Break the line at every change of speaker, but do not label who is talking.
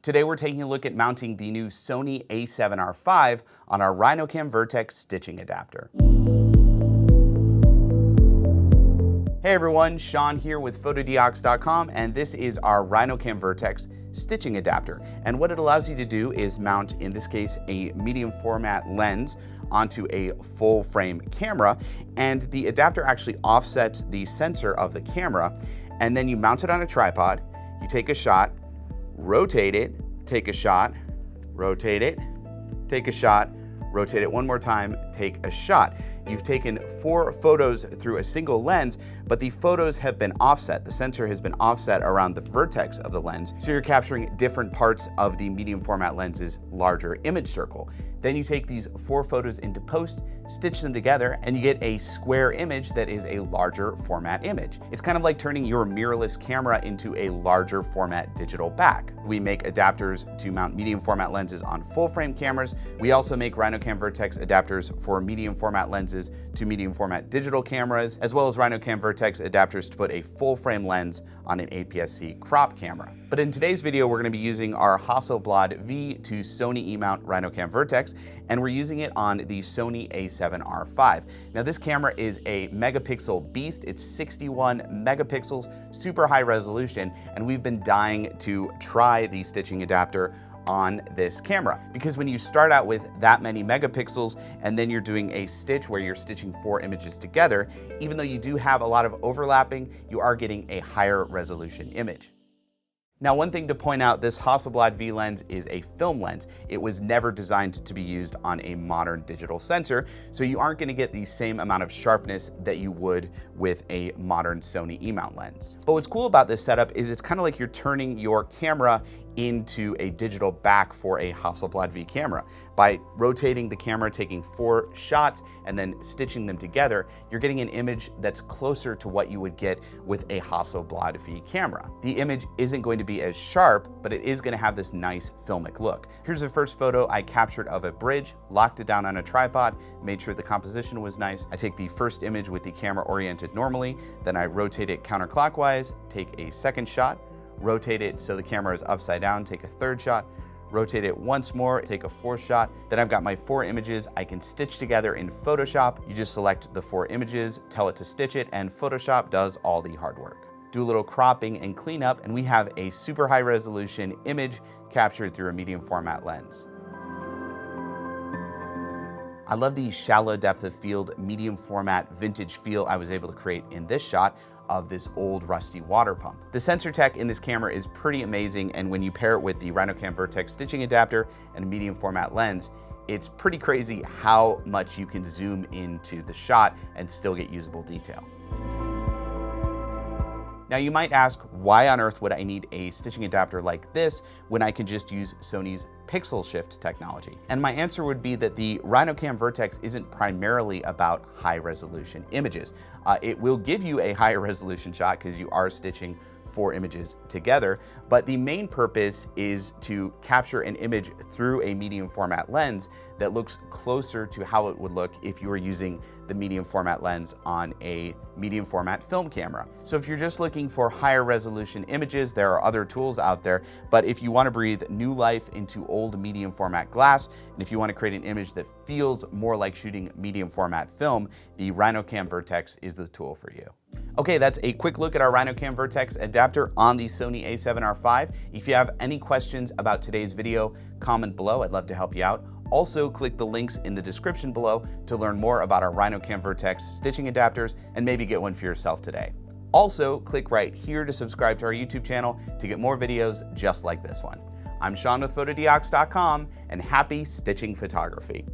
Today we're taking a look at mounting the new Sony A7R V on our RhinoCam Vertex stitching adapter. Hey everyone, Sean here with Photodiox.com, and this is our RhinoCam Vertex stitching adapter. And what it allows you to do is mount, in this case, a medium format lens onto a full frame camera, and the adapter actually offsets the sensor of the camera, and then you mount it on a tripod, you take a shot, rotate it, take a shot, rotate it, take a shot, rotate it one more time, take a shot. You've taken 4 photos through a single lens, but the photos have been offset. The sensor has been offset around the vertex of the lens, so you're capturing different parts of the medium format lens's larger image circle. Then you take these 4 photos into post, stitch them together, and you get a square image that is a larger format image. It's kind of like turning your mirrorless camera into a larger format digital back. We make adapters to mount medium format lenses on full frame cameras. We also make RhinoCam Vertex adapters for medium format lenses to medium format digital cameras, as well as RhinoCam Vertex adapters to put a full frame lens on an APS-C crop camera. But in today's video, we're going to be using our Hasselblad V to Sony E-mount RhinoCam Vertex, and we're using it on the Sony A7R V. Now this camera is a megapixel beast. It's 61 megapixels, super high resolution, and we've been dying to try the stitching adapter on this camera, because when you start out with that many megapixels and then you're doing a stitch where you're stitching 4 images together, even though you do have a lot of overlapping, you are getting a higher resolution image. Now, one thing to point out, this Hasselblad V lens is a film lens. It was never designed to be used on a modern digital sensor, so you aren't going to get the same amount of sharpness that you would with a modern Sony E-mount lens. But what's cool about this setup is it's kind of like you're turning your camera into a digital back for a Hasselblad V camera. By rotating the camera, taking 4 shots, and then stitching them together, you're getting an image that's closer to what you would get with a Hasselblad V camera. The image isn't going to be as sharp, but it is going to have this nice filmic look. Here's the first photo I captured of a bridge, locked it down on a tripod, made sure the composition was nice. I take the first image with the camera oriented normally, then I rotate it counterclockwise, take a second shot, rotate it so the camera is upside down, take a third shot, rotate it once more, take a 4th shot. Then I've got my 4 images I can stitch together in Photoshop. You just select the 4 images, tell it to stitch it, and Photoshop does all the hard work. Do a little cropping and cleanup, and we have a super high resolution image captured through a medium format lens. I love the shallow depth of field, medium format, vintage feel I was able to create in this shot of this old rusty water pump. The sensor tech in this camera is pretty amazing, and when you pair it with the RhinoCam Vertex stitching adapter and a medium format lens, it's pretty crazy how much you can zoom into the shot and still get usable detail. Now you might ask, why on earth would I need a stitching adapter like this when I can just use Sony's pixel shift technology? And my answer would be that the RhinoCam Vertex isn't primarily about high resolution images. It will give you a higher resolution shot because you are stitching 4 images together, but the main purpose is to capture an image through a medium format lens that looks closer to how it would look if you were using the medium format lens on a medium format film camera. So if you're just looking for higher resolution images, there are other tools out there, but if you want to breathe new life into old medium format glass, and if you want to create an image that feels more like shooting medium format film, the RhinoCam Vertex is the tool for you. Okay, that's a quick look at our RhinoCam Vertex adapter on the Sony A7R V. If you have any questions about today's video, comment below. I'd love to help you out. Also, click the links in the description below to learn more about our RhinoCam Vertex stitching adapters and maybe get one for yourself today. Also, click right here to subscribe to our YouTube channel to get more videos just like this one. I'm Sean with Photodiox.com, and happy stitching photography.